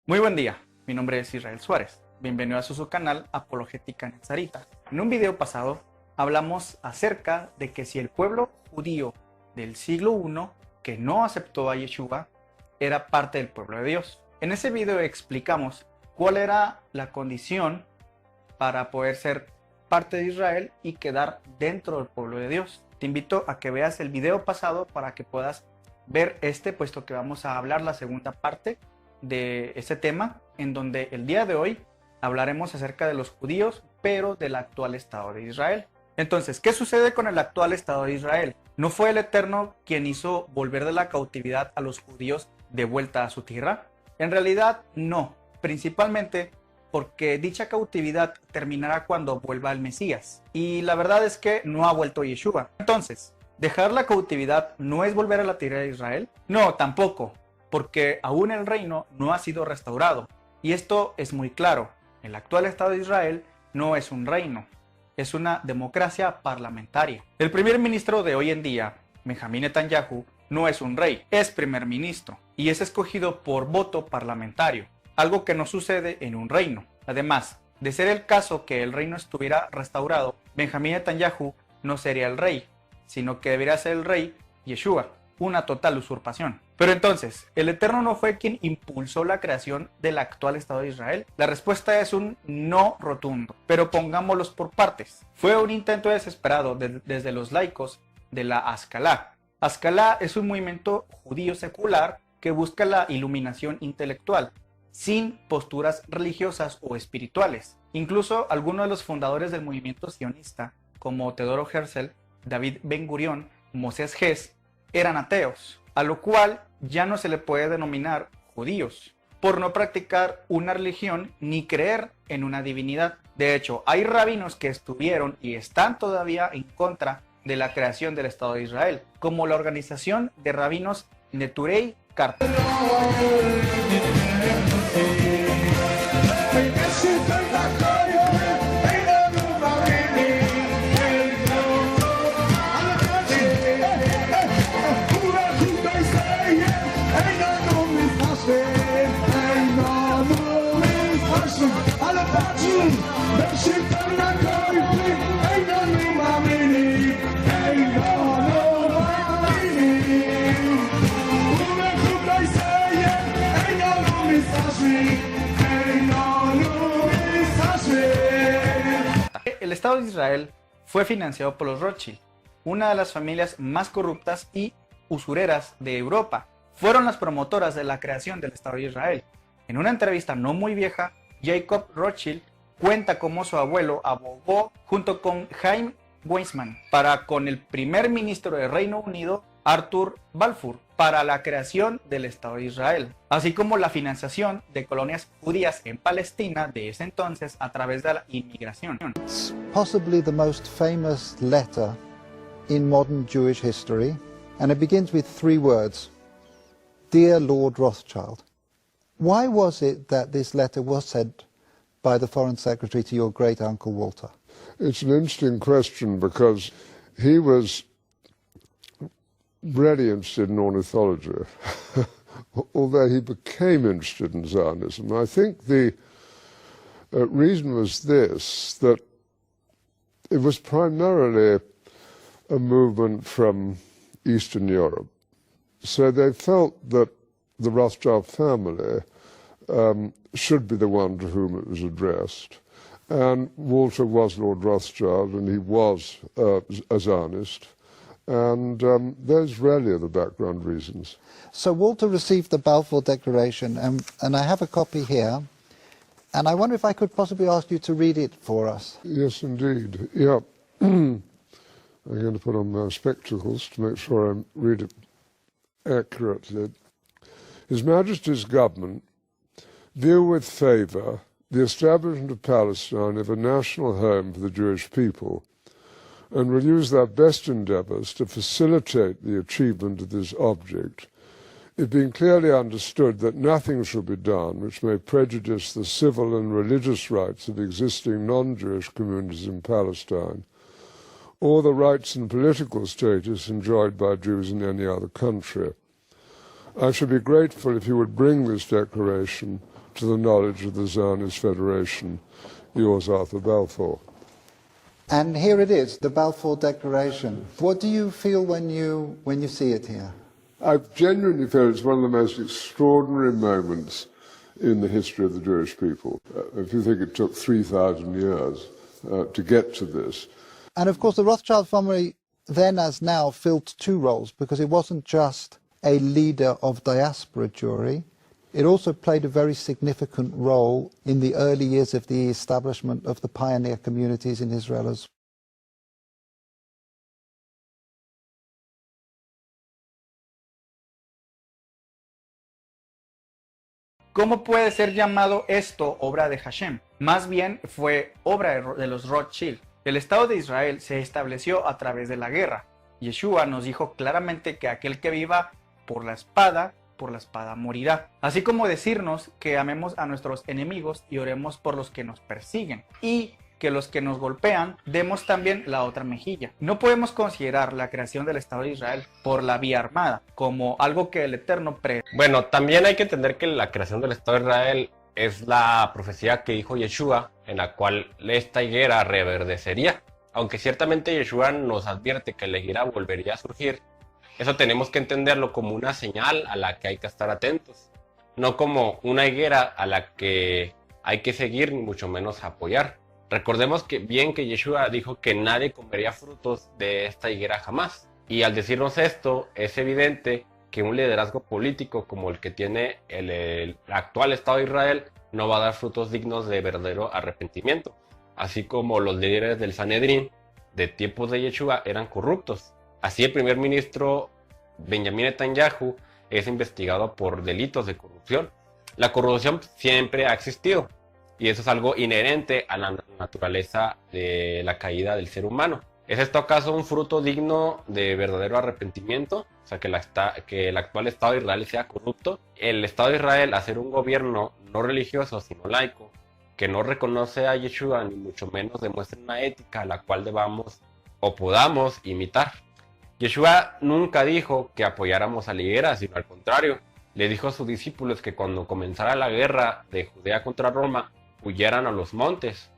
Muy buen día, mi nombre es Israel Suárez. Bienvenido a su canal Apologética Nazarita. En un video pasado hablamos acerca de que si el pueblo judío del siglo I que no aceptó a Yeshua era parte del pueblo de Dios. En ese video explicamos cuál era la condición para poder ser parte de Israel y quedar dentro del pueblo de Dios. Te invito a que veas el video pasado para que puedas ver puesto que vamos a hablar la segunda parte de este tema, en donde el día de hoy hablaremos acerca de los judíos, pero del actual Estado de Israel. Entonces, ¿qué sucede con el actual Estado de Israel? ¿No fue el Eterno quien hizo volver de la cautividad a los judíos de vuelta a su tierra? En realidad, no. Principalmente porque dicha cautividad terminará cuando vuelva el Mesías. Y la verdad es que no ha vuelto Yeshua. Entonces, ¿dejar la cautividad no es volver a la tierra de Israel? No, tampoco, porque aún el reino no ha sido restaurado. Y esto es muy claro. El actual Estado de Israel no es un reino, es una democracia parlamentaria. El primer ministro de hoy en día, Benjamín Netanyahu, no es un rey, es primer ministro y es escogido por voto parlamentario, algo que no sucede en un reino. Además, de ser el caso que el reino estuviera restaurado, Benjamín Netanyahu no sería el rey, sino que debería ser el rey Yeshua, una total usurpación. Pero entonces, ¿el Eterno no fue quien impulsó la creación del actual Estado de Israel? La respuesta es un no rotundo, pero pongámoslos por partes. Fue un intento desesperado desde los laicos de la Ascalá. Ascalá es un movimiento judío secular que busca la iluminación intelectual, sin posturas religiosas o espirituales. Incluso algunos de los fundadores del movimiento sionista, como Teodoro Herzl, David Ben Gurión, Moses Hess, eran ateos, a lo cual ya no se le puede denominar judíos, por no practicar una religión ni creer en una divinidad. De hecho, hay rabinos que estuvieron y están todavía en contra de la creación del Estado de Israel, como la organización de rabinos Neturei Karta. El Estado de Israel fue financiado por los Rothschild, una de las familias más corruptas y usureras de Europa. Fueron las promotoras de la creación del Estado de Israel. En una entrevista no muy vieja, Jacob Rothschild cuenta cómo su abuelo abogó junto con Chaim Weizmann con el primer ministro del Reino Unido, Arthur Balfour, para la creación del Estado de Israel, así como la financiación de colonias judías en Palestina de ese entonces a través de la inmigración. It's possibly the most famous letter in modern Jewish history, and it begins with 3 words: Dear Lord Rothschild. Why was it that this letter was sent by the Foreign Secretary to your great uncle Walter? It's an interesting question because he was really interested in ornithology, although he became interested in Zionism. I think the reason was this, that it was primarily a movement from Eastern Europe. So they felt that the Rothschild family should be the one to whom it was addressed. And Walter was Lord Rothschild, and he was a Zionist. And those really are the background reasons. So Walter received the Balfour Declaration, and I have a copy here, and I wonder if I could possibly ask you to read it for us. Yes, indeed. Yeah. I'm going to put on my spectacles to make sure I read it accurately. His Majesty's government view with favour the establishment of Palestine as a national home for the Jewish people, and will use their best endeavours to facilitate the achievement of this object, it being clearly understood that nothing shall be done which may prejudice the civil and religious rights of existing non-Jewish communities in Palestine, or the rights and political status enjoyed by Jews in any other country. I should be grateful if you would bring this declaration to the knowledge of the Zionist Federation, yours, Arthur Balfour. And here it is, the Balfour Declaration. What do you feel when you see it here? I genuinely feel it's one of the most extraordinary moments in the history of the Jewish people. If you think it took 3,000 years to get to this. And of course the Rothschild family then as now filled two roles, because it wasn't just a leader of diaspora Jewry, it also played a very significant role in the early years of the establishment of the pioneer communities in Israel as well. ¿Cómo puede ser llamado esto obra de Hashem? Más bien fue obra de los Rothschild. El Estado de Israel se estableció a través de la guerra. Yeshua nos dijo claramente que aquel que viva por la espada morirá. Así como decirnos que amemos a nuestros enemigos y oremos por los que nos persiguen. Y que los que nos golpean demos también la otra mejilla. No podemos considerar la creación del Estado de Israel por la vía armada como algo que el Eterno Bueno, también hay que entender que la creación del Estado de Israel es la profecía que dijo Yeshua, en la cual esta higuera reverdecería. Aunque ciertamente Yeshua nos advierte que la higuera volvería a surgir, eso tenemos que entenderlo como una señal a la que hay que estar atentos, no como una higuera a la que hay que seguir ni mucho menos apoyar. Recordemos que Yeshua dijo que nadie comería frutos de esta higuera jamás. Y al decirnos esto, es evidente que un liderazgo político como el que tiene el actual Estado de Israel no va a dar frutos dignos de verdadero arrepentimiento. Así como los líderes del Sanedrín de tiempos de Yeshua eran corruptos. Así el primer ministro Benjamin Netanyahu es investigado por delitos de corrupción. La corrupción siempre ha existido. Y eso es algo inherente a la naturaleza de la caída del ser humano. ¿Es esto acaso un fruto digno de verdadero arrepentimiento? O sea, que el actual Estado de Israel sea corrupto. El Estado de Israel, a ser un gobierno no religioso, sino laico, que no reconoce a Yeshua, ni mucho menos demuestra una ética a la cual debamos o podamos imitar. Yeshua nunca dijo que apoyáramos a la higuera, sino al contrario. Le dijo a sus discípulos que cuando comenzara la guerra de Judea contra Roma, huyeran a los montes,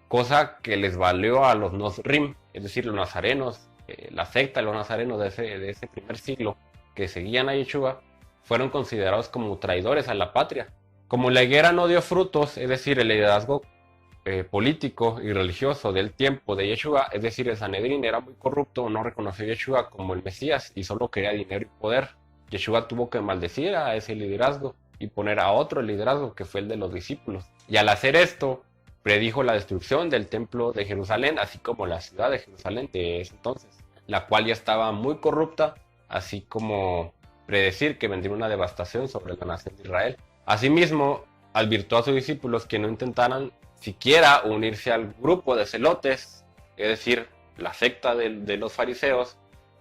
cosa que les valió a los Nosrim, es decir, los nazarenos, la secta de los nazarenos de ese primer siglo que seguían a Yeshua, fueron considerados como traidores a la patria. Como la higuera no dio frutos, es decir, el liderazgo político y religioso del tiempo de Yeshua, es decir, el Sanedrín era muy corrupto, no reconoció a Yeshua como el Mesías y solo quería dinero y poder. Yeshua tuvo que maldecir a ese liderazgo y poner a otro liderazgo que fue el de los discípulos. Y al hacer esto, predijo la destrucción del templo de Jerusalén, así como la ciudad de Jerusalén de ese entonces, la cual ya estaba muy corrupta, así como predecir que vendría una devastación sobre la nación de Israel. Asimismo, advirtió a sus discípulos que no intentaran siquiera unirse al grupo de celotes, es decir, la secta de los fariseos,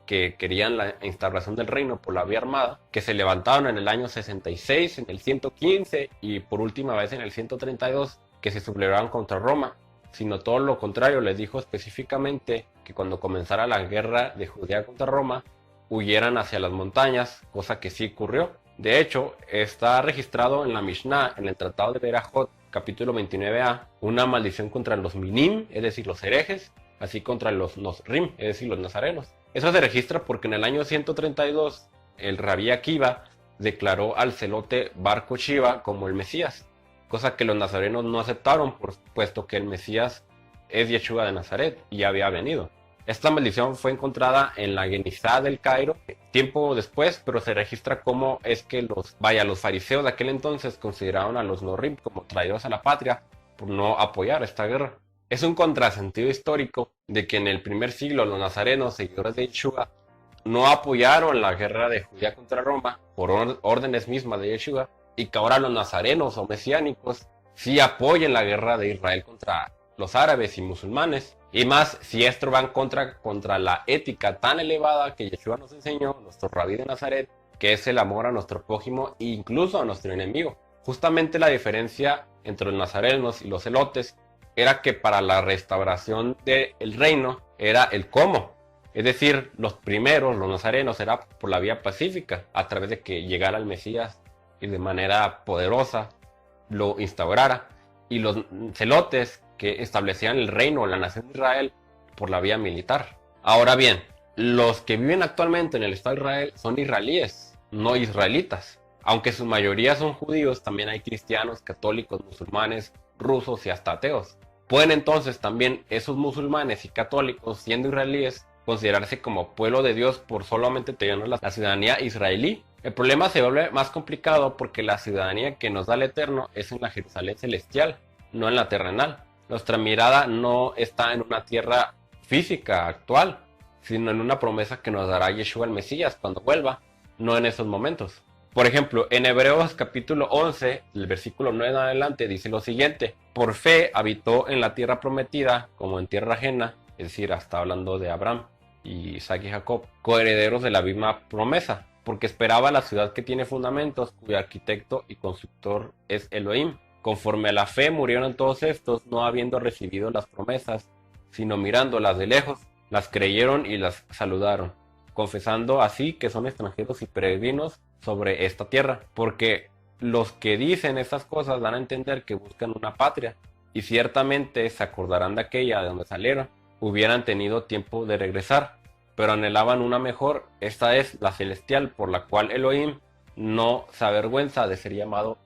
que querían la instauración del reino por la vía armada, que se levantaron en el año 66, en el 115 y por última vez en el 132, que se sublevaron contra Roma, sino todo lo contrario. Les dijo específicamente que cuando comenzara la guerra de Judea contra Roma, huyeran hacia las montañas, cosa que sí ocurrió. De hecho, está registrado en la Mishnah, en el Tratado de Berajot, capítulo 29a, una maldición contra los minim, es decir, los herejes, así contra los nosrim, es decir, los nazarenos. Eso se registra porque en el año 132 el Rabí Akiva declaró al celote Bar Kokhba como el Mesías, cosa que los nazarenos no aceptaron, puesto que el Mesías es Yeshua de Nazaret y había venido. Esta maldición fue encontrada en la Genizá del Cairo tiempo después, pero se registra cómo es que los fariseos de aquel entonces consideraron a los Norim como traidores a la patria por no apoyar esta guerra. Es un contrasentido histórico de que en el primer siglo los nazarenos, seguidores de Yeshua, no apoyaron la guerra de Judea contra Roma por órdenes mismas de Yeshua, y que ahora los nazarenos o mesiánicos sí apoyen la guerra de Israel contra los árabes y musulmanes, y más si esto va en contra la ética tan elevada que Yeshua nos enseñó, nuestro rabí de Nazaret, que es el amor a nuestro prójimo e incluso a nuestro enemigo. Justamente la diferencia entre los nazarenos y los celotes era que para la restauración del reino era el cómo. Es decir, los primeros, los nazarenos, era por la vía pacífica, a través de que llegara el Mesías y de manera poderosa lo instaurara, y los celotes que establecían el reino o la nación de Israel por la vía militar. Ahora bien, los que viven actualmente en el Estado de Israel son israelíes, no israelitas. Aunque su mayoría son judíos, también hay cristianos, católicos, musulmanes, rusos y hasta ateos. Pueden entonces también esos musulmanes y católicos, siendo israelíes, considerarse como pueblo de Dios por solamente tener la ciudadanía israelí. El problema se vuelve más complicado porque la ciudadanía que nos da el Eterno es en la Jerusalén celestial, no en la terrenal. Nuestra mirada no está en una tierra física actual, sino en una promesa que nos dará Yeshua el Mesías cuando vuelva, no en esos momentos. Por ejemplo, en Hebreos capítulo 11, el versículo 9 en adelante, dice lo siguiente: por fe habitó en la tierra prometida como en tierra ajena, es decir, está hablando de Abraham y Isaac y Jacob, coherederos de la misma promesa, porque esperaba la ciudad que tiene fundamentos, cuyo arquitecto y constructor es Elohim. Conforme a la fe murieron todos estos, no habiendo recibido las promesas, sino mirándolas de lejos, las creyeron y las saludaron, confesando así que son extranjeros y peregrinos sobre esta tierra, porque los que dicen estas cosas dan a entender que buscan una patria, y ciertamente se acordarán de aquella de donde salieron, hubieran tenido tiempo de regresar, pero anhelaban una mejor, esta es la celestial, por la cual Elohim no se avergüenza de ser llamado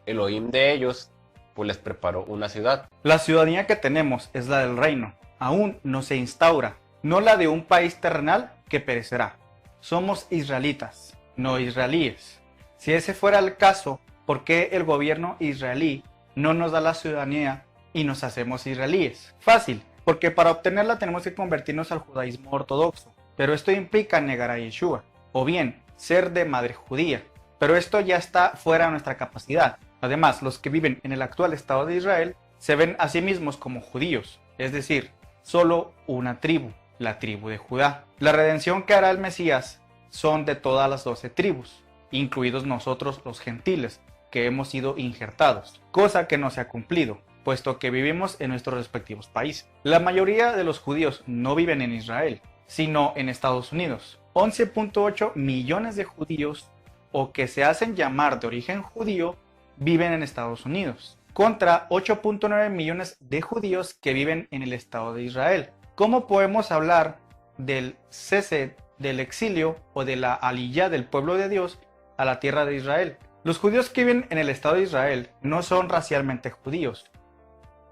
Elohim de ellos, pues les preparó una ciudad. La ciudadanía que tenemos es la del reino, aún no se instaura, no la de un país terrenal que perecerá. Somos israelitas, no israelíes. Si ese fuera el caso, ¿por qué el gobierno israelí no nos da la ciudadanía y nos hacemos israelíes? Fácil, porque para obtenerla tenemos que convertirnos al judaísmo ortodoxo, pero esto implica negar a Yeshua, o bien ser de madre judía, pero esto ya está fuera de nuestra capacidad. Además, los que viven en el actual Estado de Israel se ven a sí mismos como judíos, es decir, solo una tribu, la tribu de Judá. La redención que hará el Mesías son de todas las 12 tribus, incluidos nosotros los gentiles, que hemos sido injertados, cosa que no se ha cumplido, puesto que vivimos en nuestros respectivos países. La mayoría de los judíos no viven en Israel, sino en Estados Unidos. 11.8 millones de judíos, o que se hacen llamar de origen judío, viven en Estados Unidos, contra 8.9 millones de judíos que viven en el Estado de Israel. ¿Cómo podemos hablar del cese del exilio o de la aliyá del pueblo de Dios a la tierra de Israel? Los judíos que viven en el Estado de Israel no son racialmente judíos.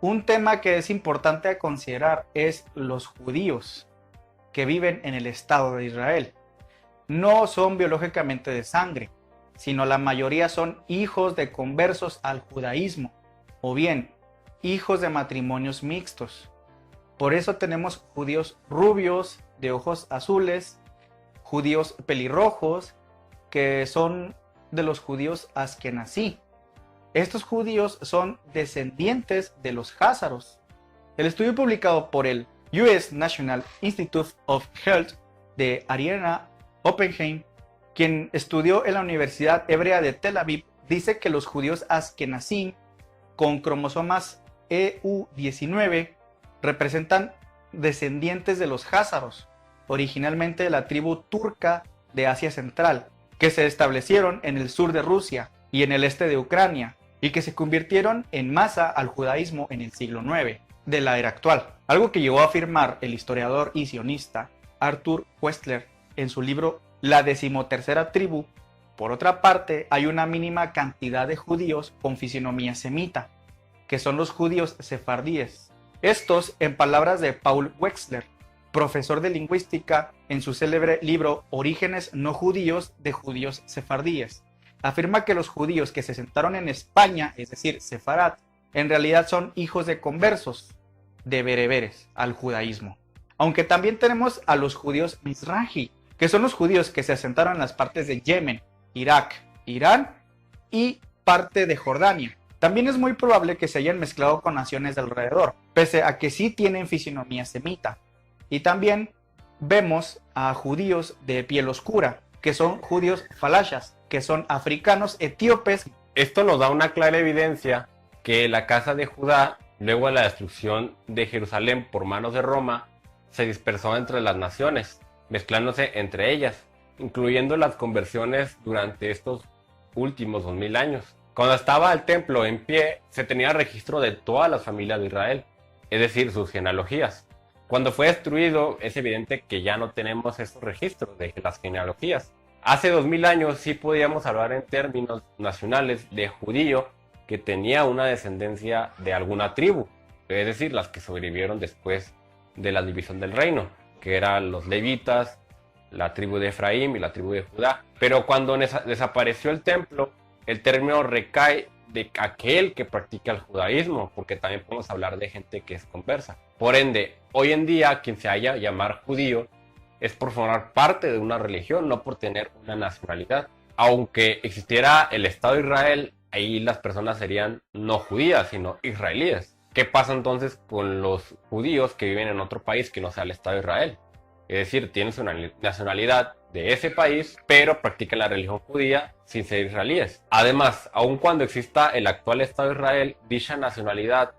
Un tema que es importante a considerar es los judíos que viven en el Estado de Israel. No son biológicamente de sangre, sino la mayoría son hijos de conversos al judaísmo, o bien hijos de matrimonios mixtos. Por eso tenemos judíos rubios, de ojos azules, judíos pelirrojos, que son de los judíos askenazí. Estos judíos son descendientes de los házaros. El estudio publicado por el US National Institute of Health de Ariana Oppenheim, quien estudió en la Universidad Hebrea de Tel Aviv, dice que los judíos askenazí con cromosomas EU19 representan descendientes de los házaros, originalmente de la tribu turca de Asia Central, que se establecieron en el sur de Rusia y en el este de Ucrania, y que se convirtieron en masa al judaísmo en el siglo IX de la era actual. Algo que llegó a afirmar el historiador y sionista Arthur Koestler en su libro La 13ª tribu. Por otra parte, hay una mínima cantidad de judíos con fisionomía semita, que son los judíos sefardíes. Estos, en palabras de Paul Wexler, profesor de lingüística, en su célebre libro Orígenes no judíos de judíos sefardíes, afirma que los judíos que se sentaron en España, es decir, sefarad, en realidad son hijos de conversos, de bereberes, al judaísmo. Aunque también tenemos a los judíos mizrahi, que son los judíos que se asentaron en las partes de Yemen, Irak, Irán y parte de Jordania. También es muy probable que se hayan mezclado con naciones de alrededor, pese a que sí tienen fisionomía semita. Y también vemos a judíos de piel oscura, que son judíos falashas, que son africanos etíopes. Esto nos da una clara evidencia que la casa de Judá, luego de la destrucción de Jerusalén por manos de Roma, se dispersó entre las naciones, mezclándose entre ellas, incluyendo las conversiones durante estos últimos 2000 años. Cuando estaba el templo en pie, se tenía registro de todas las familias de Israel, es decir, sus genealogías. Cuando fue destruido, es evidente que ya no tenemos esos registros de las genealogías. Hace 2000 años sí podíamos hablar en términos nacionales de judío que tenía una descendencia de alguna tribu, es decir, las que sobrevivieron después de la división del reino, que eran los levitas, la tribu de Efraín y la tribu de Judá. Pero cuando desapareció el templo, el término recae de aquel que practica el judaísmo, porque también podemos hablar de gente que es conversa. Por ende, hoy en día quien se haya llamar judío es por formar parte de una religión, no por tener una nacionalidad. Aunque existiera el Estado de Israel, ahí las personas serían no judías, sino israelíes. ¿Qué pasa entonces con los judíos que viven en otro país que no sea el Estado de Israel? Es decir, tienen su nacionalidad de ese país, pero practican la religión judía sin ser israelíes. Además, aun cuando exista el actual Estado de Israel, dicha nacionalidad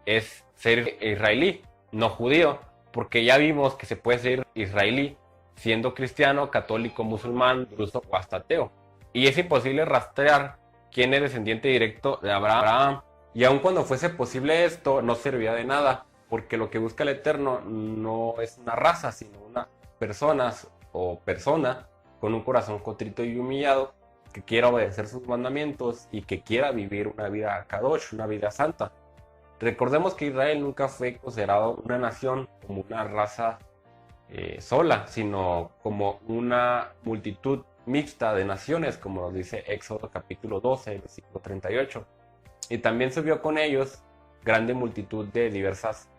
es ser israelí, no judío, porque ya vimos que se puede ser israelí siendo cristiano, católico, musulmán, druso o hasta ateo. Y es imposible rastrear quién es descendiente directo de Abraham. Y aun cuando fuese posible esto, no servía de nada, porque lo que busca el Eterno no es una raza, sino una personas o persona con un corazón contrito y humillado que quiera obedecer sus mandamientos y que quiera vivir una vida kadosh, una vida santa. Recordemos que Israel nunca fue considerado una nación como una raza sola, sino como una multitud mixta de naciones, como nos dice Éxodo capítulo 12, versículo 38. Y también se vio con ellos grande multitud de diversas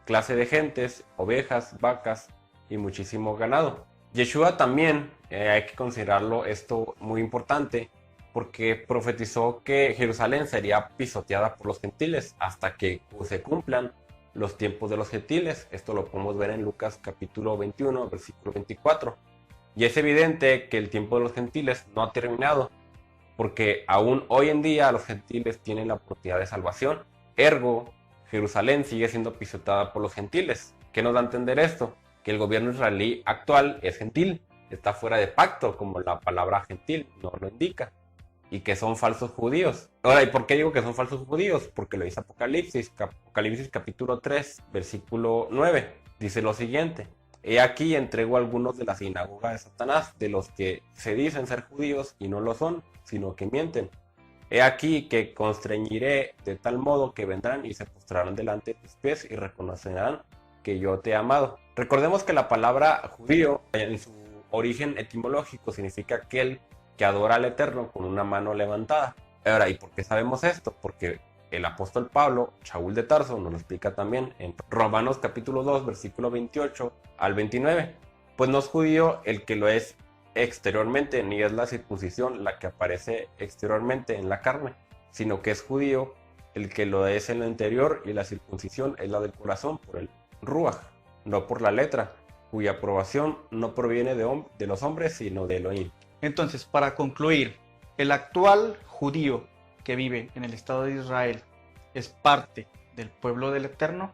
clases de gentes, ovejas, vacas y muchísimo ganado. Yeshua también, hay que considerarlo esto muy importante, porque profetizó que Jerusalén sería pisoteada por los gentiles hasta que se cumplan los tiempos de los gentiles. Esto lo podemos ver en Lucas capítulo 21, versículo 24. Y es evidente que el tiempo de los gentiles no ha terminado, porque aún hoy en día los gentiles tienen la oportunidad de salvación. Ergo, Jerusalén sigue siendo pisoteada por los gentiles. ¿Qué nos da a entender esto? Que el gobierno israelí actual es gentil, está fuera de pacto, como la palabra gentil nos lo indica, y que son falsos judíos. Ahora, ¿y por qué digo que son falsos judíos? Porque lo dice Apocalipsis capítulo 3, versículo 9. Dice lo siguiente: He aquí entrego a algunos de la sinagoga de Satanás, de los que se dicen ser judíos y no lo son, sino que mienten. He aquí que constreñiré de tal modo que vendrán y se postrarán delante de tus pies y reconocerán que yo te he amado. Recordemos que la palabra judío en su origen etimológico significa aquel que adora al Eterno con una mano levantada. Ahora, ¿y por qué sabemos esto? Porque el apóstol Pablo, Shaul de Tarso, nos lo explica también en Romanos capítulo 2, versículo 28 al 29. Pues no es judío el que lo es exteriormente, ni es la circuncisión la que aparece exteriormente en la carne, sino que es judío el que lo es en lo interior, y la circuncisión es la del corazón por el Ruach, no por la letra, cuya aprobación no proviene de los hombres, sino de Elohim. Entonces, para concluir, ¿el actual judío que vive en el Estado de Israel es parte del pueblo del Eterno?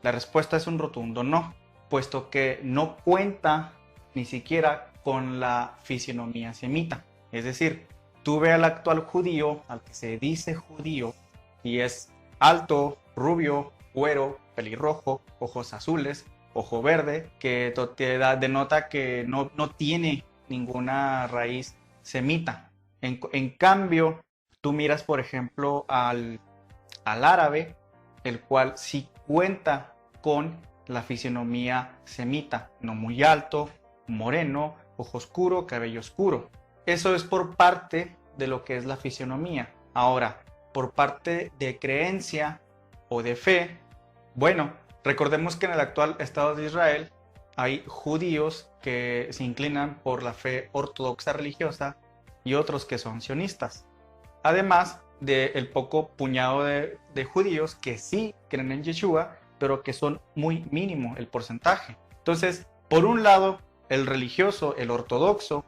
La respuesta es un rotundo no, puesto que no cuenta ni siquiera con la fisionomía semita. Es decir, tú ve al actual judío, al que se dice judío, y es alto, rubio, güero, pelirrojo, ojos azules, ojo verde, que denota que no tiene ninguna raíz semita. En cambio, tú miras, por ejemplo, al árabe, el cual sí cuenta con la fisionomía semita, no muy alto, moreno, ojo oscuro, cabello oscuro. Eso es por parte de lo que es la fisionomía. Ahora, por parte de creencia o de fe, bueno, recordemos que en el actual Estado de Israel hay judíos que se inclinan por la fe ortodoxa religiosa y otros que son sionistas. Además del poco puñado de judíos que sí creen en Yeshua, pero que son muy mínimo el porcentaje. Entonces, por un lado, el religioso, el ortodoxo,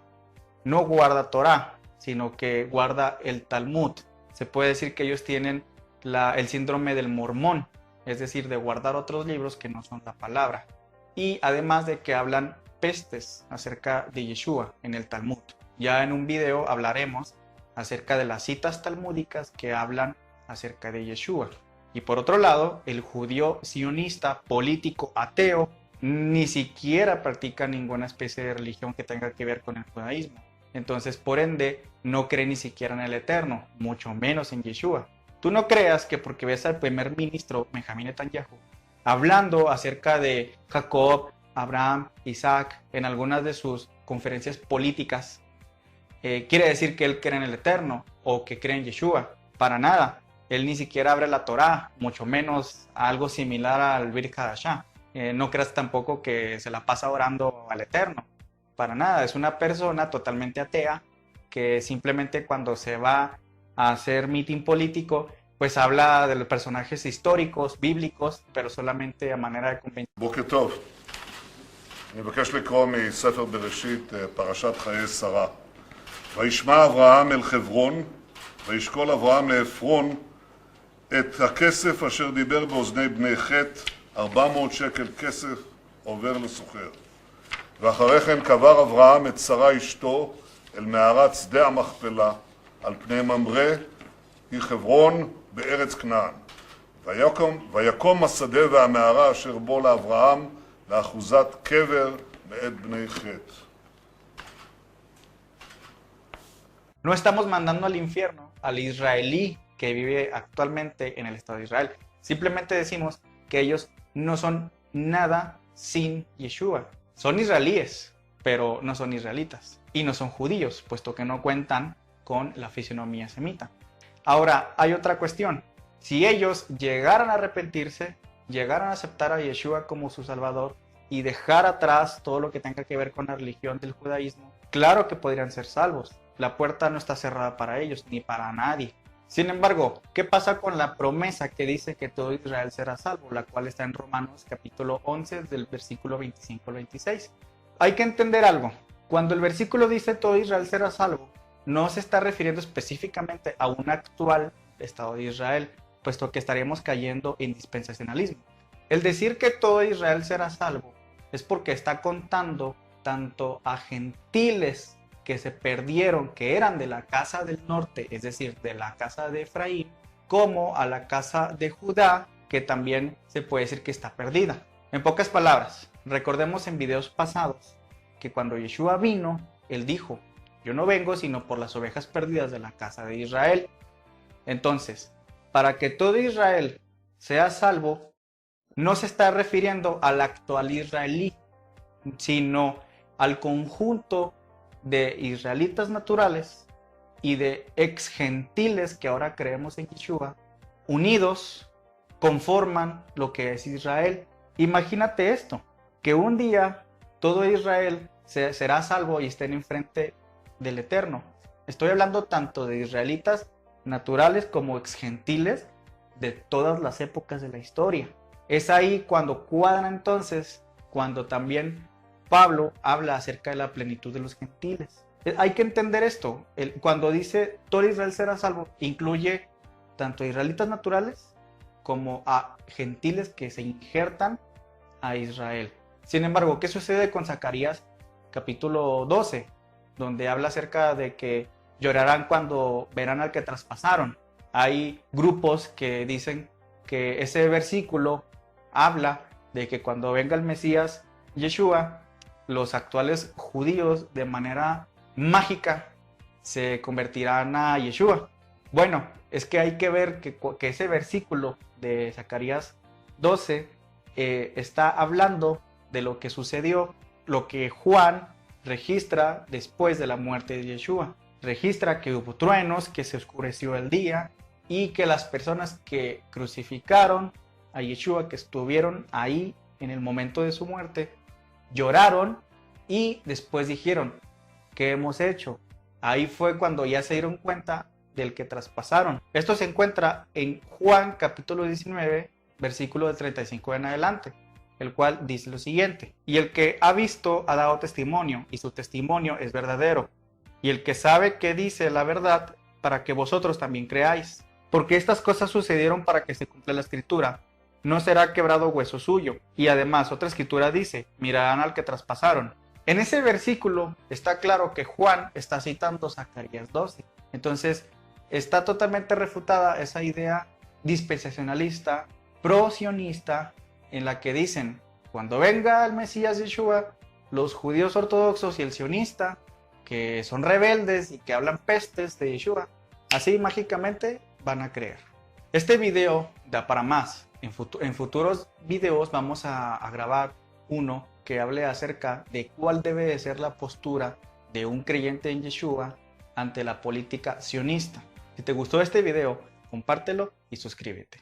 no guarda Torah, sino que guarda el Talmud. Se puede decir que ellos tienen el síndrome del mormón, es decir, de guardar otros libros que no son la palabra. Y además de que hablan pestes acerca de Yeshua en el Talmud. Ya en un video hablaremos acerca de las citas talmúdicas que hablan acerca de Yeshua. Y por otro lado, el judío sionista, político, ateo, ni siquiera practica ninguna especie de religión que tenga que ver con el judaísmo. Entonces, por ende, no cree ni siquiera en el Eterno, mucho menos en Yeshua. Tú no creas que porque ves al primer ministro Benjamín Netanyahu hablando acerca de Jacob, Abraham, Isaac en algunas de sus conferencias políticas, quiere decir que él cree en el Eterno o que cree en Yeshua. Para nada. Él ni siquiera abre la Torá, mucho menos algo similar al Brit Hadashah. No creas tampoco que se la pasa orando al Eterno. Para nada. Es una persona totalmente atea que simplemente cuando se va a hacer mitin político, pues habla de los personajes históricos, bíblicos, pero solamente a manera de convención. בוקר טוב. אני מבקש לקרוא מספר בראשית, פרשת חיי שרה. וישמע אברהם אל חברון, וישקול אברהם לעפרון את הכסף אשר דיבר באוזני בני חת, 400 שקל כסף עובר לסוחר. ואחרי כן קבר אברהם את שרה אשתו אל מערת שדה המכפלה, על פני ממרא, היא חברון בארץ כנען. ויקום השדה והמערה אשר בו לאברהם לאחוזת קבר מאת בני חת. No estamos mandando al infierno al israelí que vive actualmente en el Estado de Israel. Simplemente decimos que ellos no son nada sin Yeshua. Son israelíes, pero no son israelitas. Y no son judíos, puesto que no cuentan con la fisionomía semita. Ahora, hay otra cuestión. Si ellos llegaran a arrepentirse, llegaran a aceptar a Yeshua como su Salvador y dejar atrás todo lo que tenga que ver con la religión del judaísmo, claro que podrían ser salvos. La puerta no está cerrada para ellos, ni para nadie. Sin embargo, ¿qué pasa con la promesa que dice que todo Israel será salvo? La cual está en Romanos capítulo 11 del versículo 25 al 26. Hay que entender algo. Cuando el versículo dice todo Israel será salvo, no se está refiriendo específicamente a un actual Estado de Israel, puesto que estaríamos cayendo en dispensacionalismo. El decir que todo Israel será salvo es porque está contando tanto a gentiles que se perdieron, que eran de la casa del norte, es decir, de la casa de Efraín, como a la casa de Judá, que también se puede decir que está perdida. En pocas palabras, recordemos en videos pasados que cuando Yeshua vino, él dijo, yo no vengo sino por las ovejas perdidas de la casa de Israel. Entonces, para que todo Israel sea salvo, no se está refiriendo al actual israelí, sino al conjunto de israelitas naturales y de ex gentiles que ahora creemos en Yeshua, unidos conforman lo que es Israel. Imagínate esto, que un día todo Israel será salvo y estén enfrente del Eterno. Estoy hablando tanto de israelitas naturales como ex gentiles de todas las épocas de la historia. Es ahí cuando cuadra entonces, cuando también Pablo habla acerca de la plenitud de los gentiles. Hay que entender esto. Cuando dice todo Israel será salvo, incluye tanto a israelitas naturales como a gentiles que se injertan a Israel. Sin embargo, ¿qué sucede con Zacarías capítulo 12? Donde habla acerca de que llorarán cuando verán al que traspasaron. Hay grupos que dicen que ese versículo habla de que cuando venga el Mesías, Yeshua, los actuales judíos de manera mágica se convertirán a Yeshua. Bueno, es que hay que ver que ese versículo de Zacarías 12 está hablando de lo que sucedió, lo que Juan registra después de la muerte de Yeshua. Registra que hubo truenos, que se oscureció el día y que las personas que crucificaron a Yeshua, que estuvieron ahí en el momento de su muerte, lloraron y después dijeron, ¿qué hemos hecho? Ahí fue cuando ya se dieron cuenta del que traspasaron. Esto se encuentra en Juan capítulo 19, versículo de 35 en adelante, el cual dice lo siguiente: y el que ha visto ha dado testimonio, y su testimonio es verdadero, y el que sabe que dice la verdad, para que vosotros también creáis. Porque estas cosas sucedieron para que se cumpla la escritura. No será quebrado hueso suyo. Y además otra escritura dice, mirarán al que traspasaron. En ese versículo está claro que Juan está citando Zacarías 12. Entonces, está totalmente refutada esa idea dispensacionalista, pro-sionista, en la que dicen, cuando venga el Mesías Yeshua, los judíos ortodoxos y el sionista, que son rebeldes y que hablan pestes de Yeshua, así mágicamente van a creer. Este video da para más. En futuros videos vamos a grabar uno que hable acerca de cuál debe de ser la postura de un creyente en Yeshua ante la política sionista. Si te gustó este video, compártelo y suscríbete.